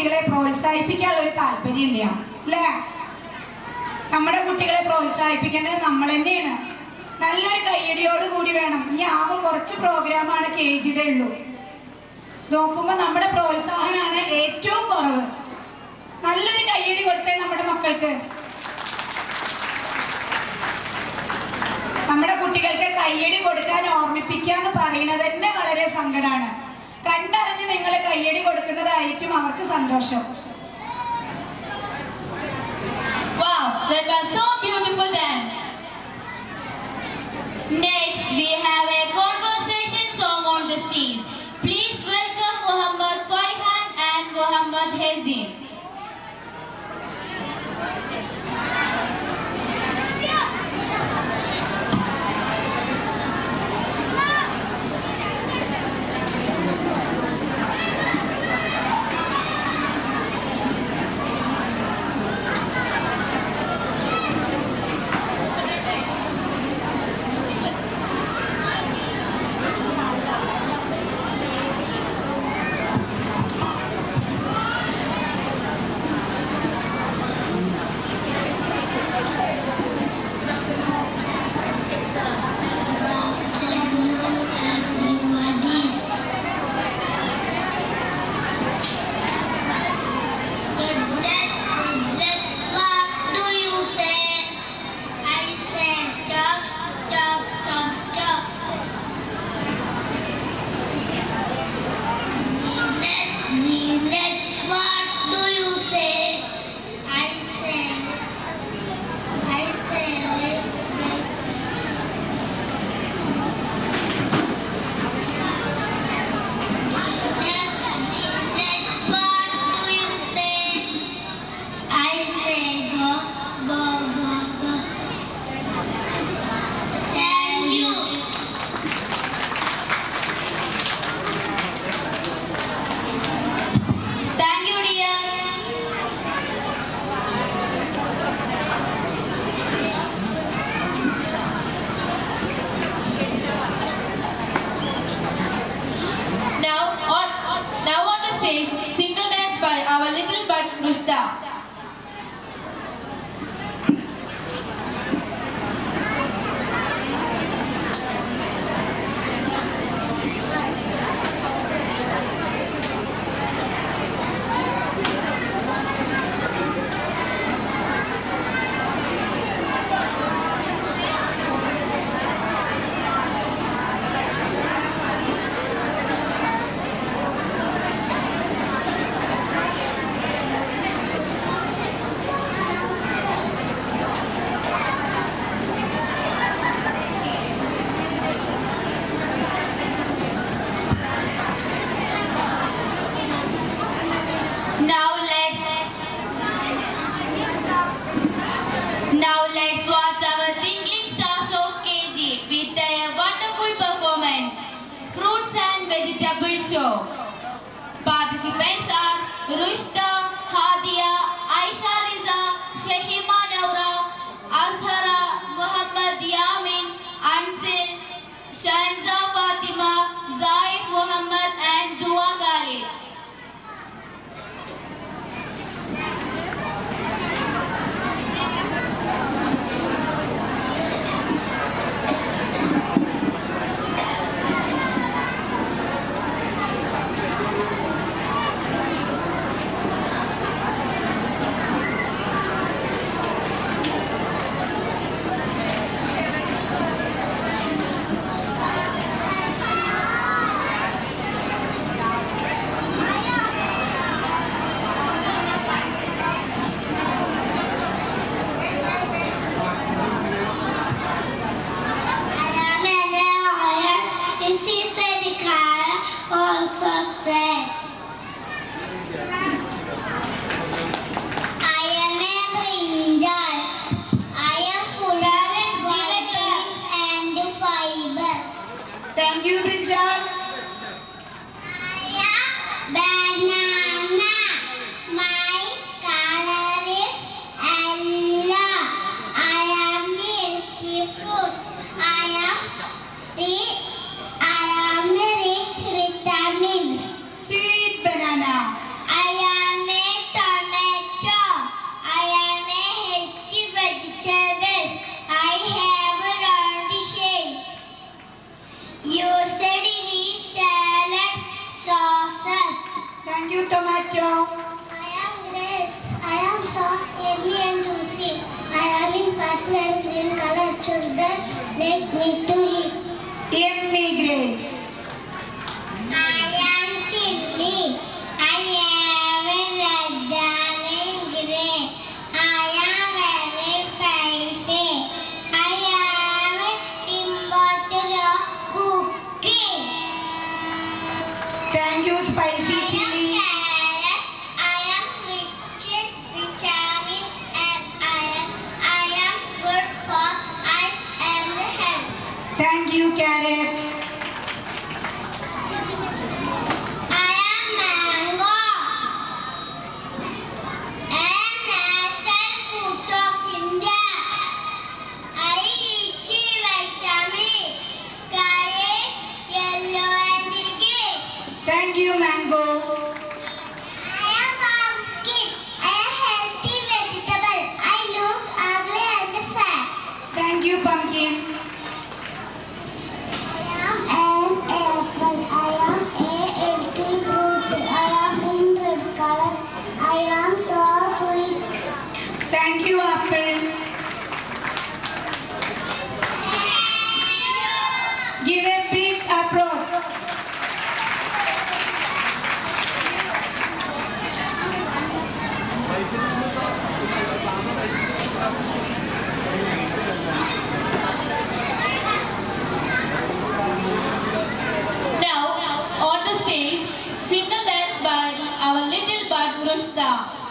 കുട്ടികളെ പ്രോത്സാഹിപ്പിക്കാനുള്ള ഒരു താല്പര്യമില്ല അല്ലേ? നമ്മുടെ കുട്ടികളെ പ്രോത്സാഹിപ്പിക്കേണ്ടത് നമ്മൾ തന്നെയാണ്. നല്ലൊരു കയ്യടിയോട് കൂടി വേണം. ഇനി ആകെ കുറച്ച് പ്രോഗ്രാമാണ് KGയുടെ ഉള്ളൂ. നോക്കുമ്പോൾ നമ്മുടെ പ്രോത്സാഹനമാണ് ഏറ്റവും കുറവ്. നല്ലൊരു കയ്യടി കൊടുത്തേ നമ്മുടെ മക്കൾക്ക്. നമ്മുടെ കുട്ടികൾക്ക് കയ്യടി കൊടുക്കാൻ ഓർമ്മിപ്പിക്കുക എന്ന് പറയുന്നത് തന്നെ വളരെ സങ്കടമാണ്. കണ്ടറിഞ്ഞ് നിങ്ങൾ കയ്യടി കൊടുക്കുന്നതായിരിക്കും അവർക്ക് സന്തോഷം. Wow, that was so beautiful dance. Next, we have a conversation song on the stage. Please welcome Muhammad Faihan and Muhammad Hazin. Single dance by our little bud Rushda. Now let's watch our twinkling stars of KG with their wonderful performance, Fruits and Vegetable Show. Participants are Rushda, Hadia, Aisha Riza, Shahima Naura, Azhara, Muhammad Yamin, Ansil, Shanza Fatima, Zaif Muhammad and Dua Khalid. tomato? I am grapes. I am so yummy and juicy. I am in purple and green color. Children like me to eat. Yummy grapes. I am chilli. I am a red and grey. I am very spicy. I am important cooking. Thank you, spicy I am chili. carrot. I am rich in vitamin and iron. I am good for eyes and health. Thank you, carrot. I am mango. A national fruit of India. I rich in vitamin, carrot, yellow and green. Thank you, mango. I am pumpkin. A healthy vegetable. I look ugly and fat. Thank you, pumpkin. I am an apple. I am a healthy fruit. I am in red color. I am so sweet. Thank you, apple. Give a big applause. Now, on the stage, single dance by our little bud Rushda.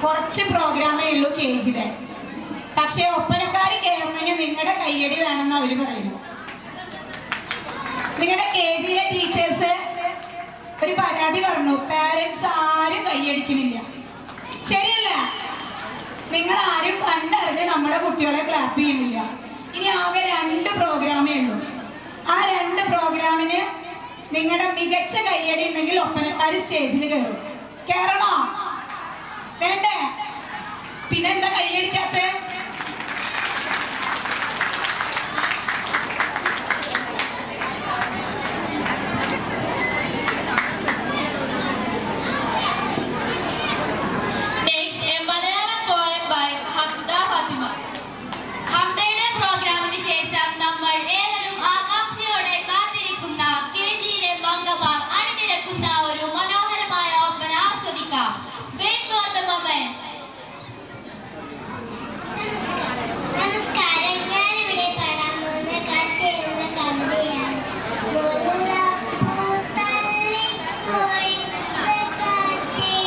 കുറച്ച് പ്രോഗ്രാമേ ഉള്ളൂ KGയുടെ. പക്ഷേ ഒപ്പനക്കാരി കയറുന്നതിന് നിങ്ങളുടെ കയ്യടി വേണമെന്ന് അവർ പറയുന്നു. നിങ്ങളുടെ KGയിലെ teachers ഒരു പരാതി പറഞ്ഞു, പാരൻസ് ആരും കൈയടിക്കുന്നില്ല. ശരിയല്ല? നിങ്ങൾ ആരും കണ്ടറിഞ്ഞ് നമ്മുടെ കുട്ടികളെ ക്ലാപ്പ് ചെയ്യുന്നില്ല. ഇനി ആകെ 2 പ്രോഗ്രാമേ ഉള്ളൂ. ആ 2 പ്രോഗ്രാമിന് നിങ്ങളുടെ മികച്ച കയ്യടി ഉണ്ടെങ്കിൽ ഒപ്പനക്കാര് സ്റ്റേജിൽ കയറും. കയറണോ? വേണ്ടേ? പിന്നെന്താ കയ്യടിക്കാത്ത? നമസ്കാരം, ഞാനിവിടെ പാടാൻ പോകുന്ന കാഴ്ച എന്ന കവിതയാണ്. മുല്ലപ്പൂത്തള്ളിക്കൊഴിച്ച കാറ്റേ,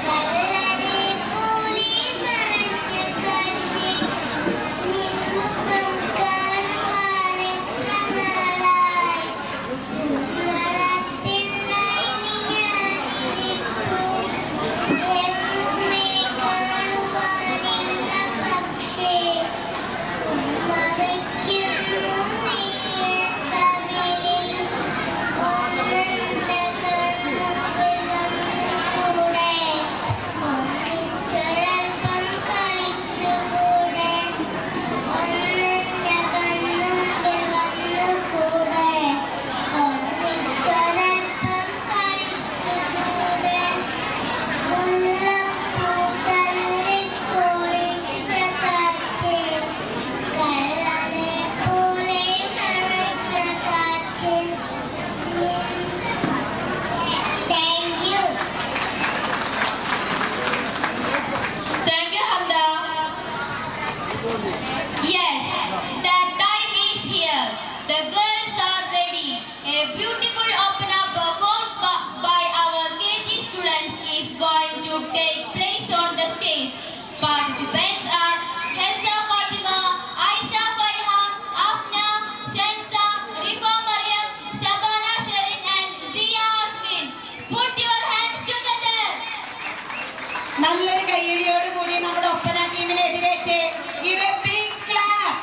കള്ളനെ പോലെ മറഞ്ഞ കാറ്റേ, നിൻമുഖം കാണുവാൻ എത്ര നാളായി, മരത്തിന്മേൽ ഞാനിരിപ്പു, എങ്ങുമേ കാണുവാനില്ല പക്ഷേ, മറയ്ക്കുന്നു നീ എൻ കവിളിൽ, ഒന്നെന്റെ കൺമുമ്പിൽ വന്നുകൂടെ, ഒന്നിച്ചൊരൽപ്പം കളിച്ചുകൂടെ, ഒന്നെന്റെ കൺമുമ്പിൽ വന്നുകൂടെ, ഒന്നിച്ചൊരൽപ്പം കളിച്ചുകൂടെ. മുല്ലപ്പൂത്തള്ളിക്കൊഴിച്ച കാറ്റേ, കള്ളനെ പോലെ മറഞ്ഞ കാറ്റേ. Thank you. Thank you, Hamda. Yes, that time is here. The girls are ready. A beautiful opera performed by our KG students is going to take place on the stage. Participants are Hezza Fatima, Aisha Faiha, Afna, Shensa, Rifa Mariam, Shabana Sherin and Zia Aswin. Put your hands together. നല്ലൊരു കയ്യടിയോട് കൂടി നമ്മുടെ ഒപ്പന ടീമിനെ എതിരേറ്റ് give a big clap.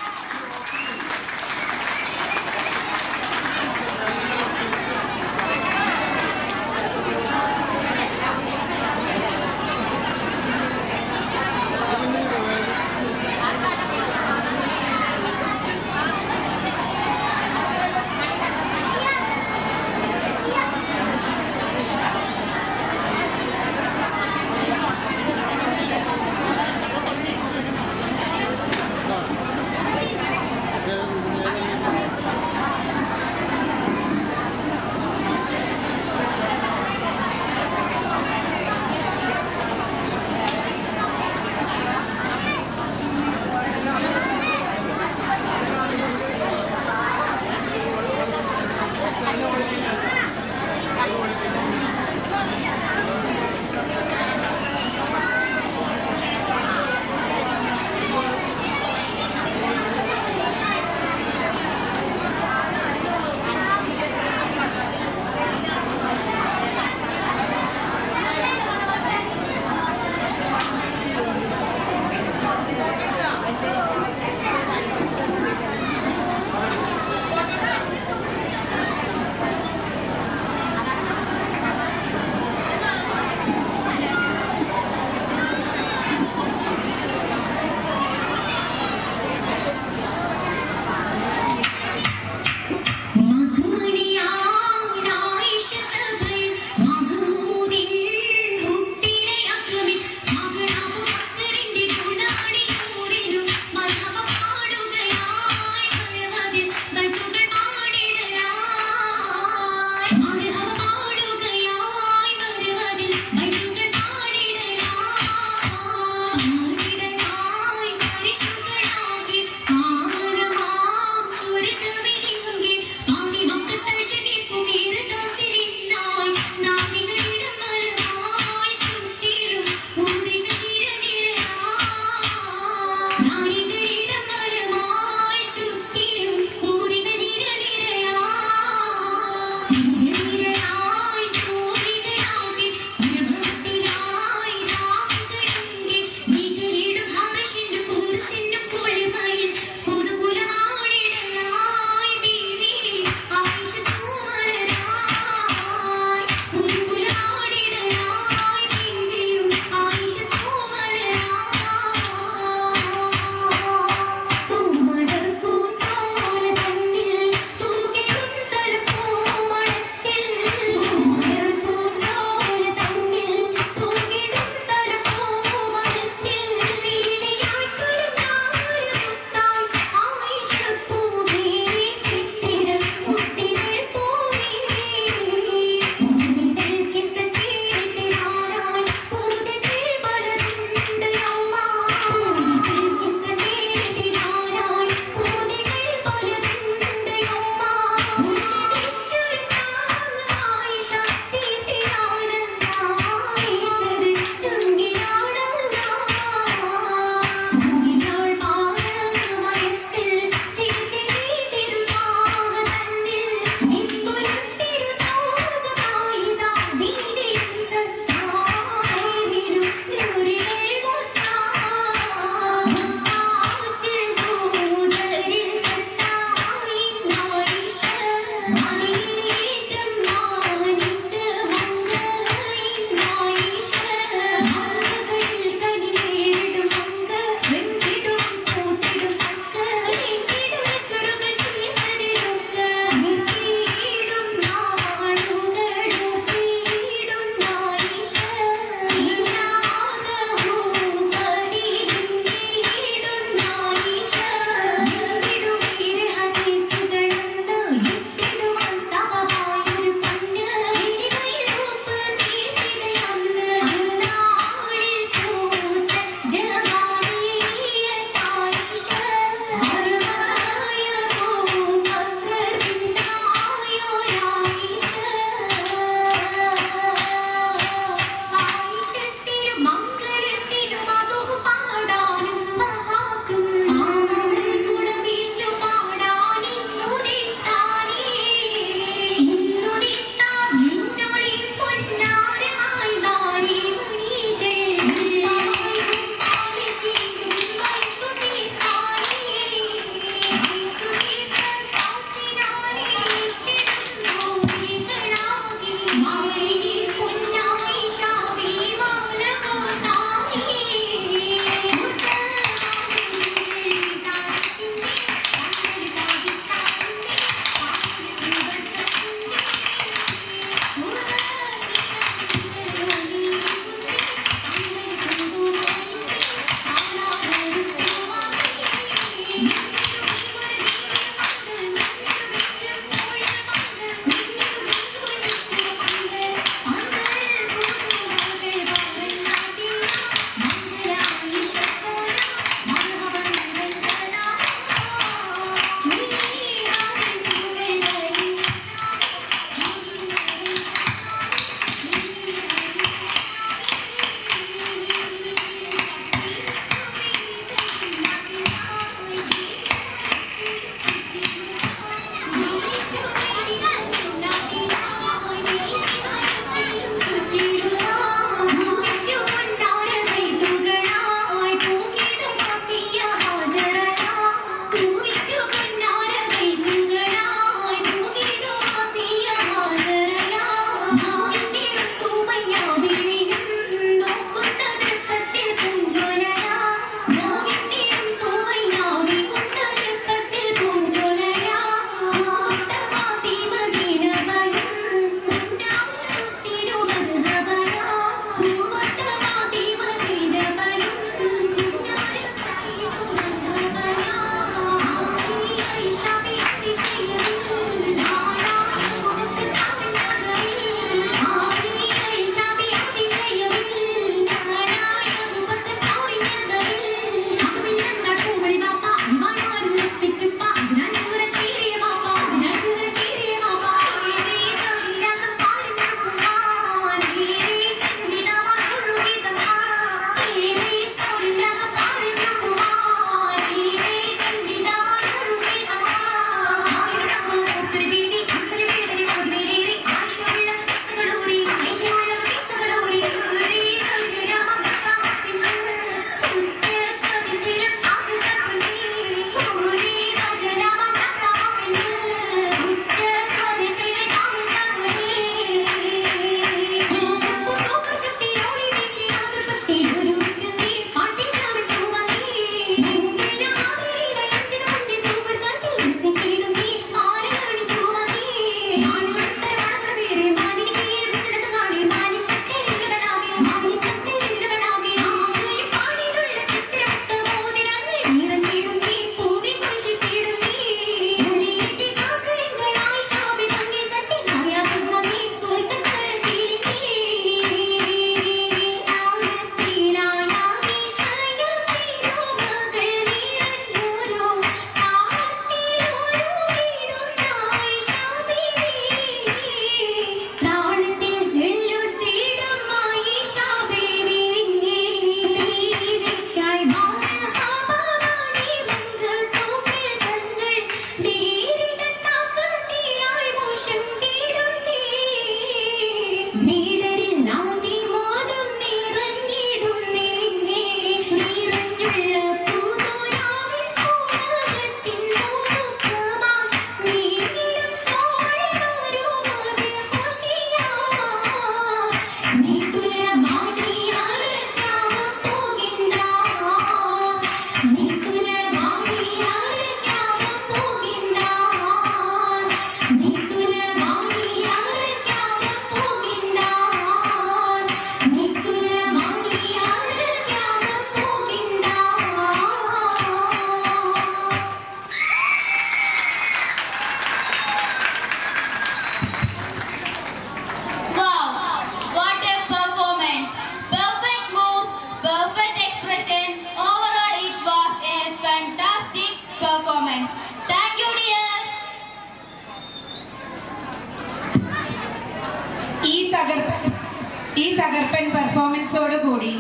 തകർപ്പൻ പെർഫോമൻസോട് കൂടി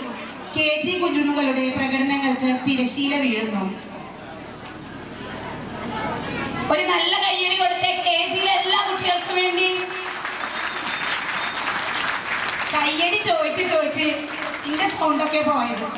KG കുരുന്നുകളുടെ പ്രകടനങ്ങൾക്ക് തിരശീല വീഴുന്നു. ഒരു നല്ല കയ്യടി കൊടുത്തേ KGയിലെ എല്ലാ കുട്ടികൾക്കും വേണ്ടി. കയ്യടി ചോദിച്ച് ഇതിന്റെ സൗണ്ടൊക്കെ പോയത്.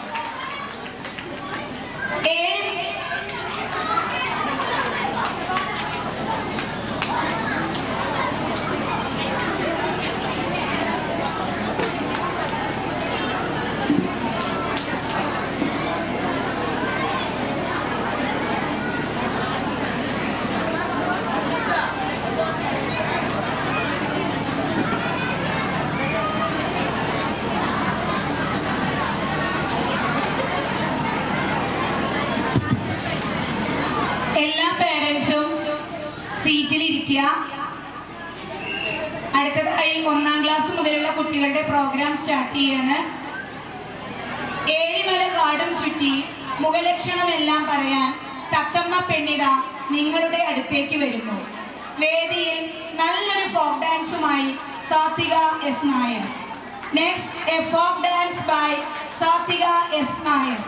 എല്ലാ പേരൻസും സീറ്റിലിരിക്കുക. അടുത്തതായി 1ാം ക്ലാസ് മുതലുള്ള കുട്ടികളുടെ പ്രോഗ്രാം സ്റ്റാർട്ട് ചെയ്യാണ്. ഏഴിമല കാടും ചുറ്റി മുഖലക്ഷണമെല്ലാം പറയാൻ തത്തമ്മ പെണ്ണിത നിങ്ങളുടെ അടുത്തേക്ക് വരുന്നു. വേദിയിൽ നല്ലൊരു ഫോക്ക് ഡാൻസുമായി Sathvika S. Nair. Next a folk dance by Sathvika S. Nair.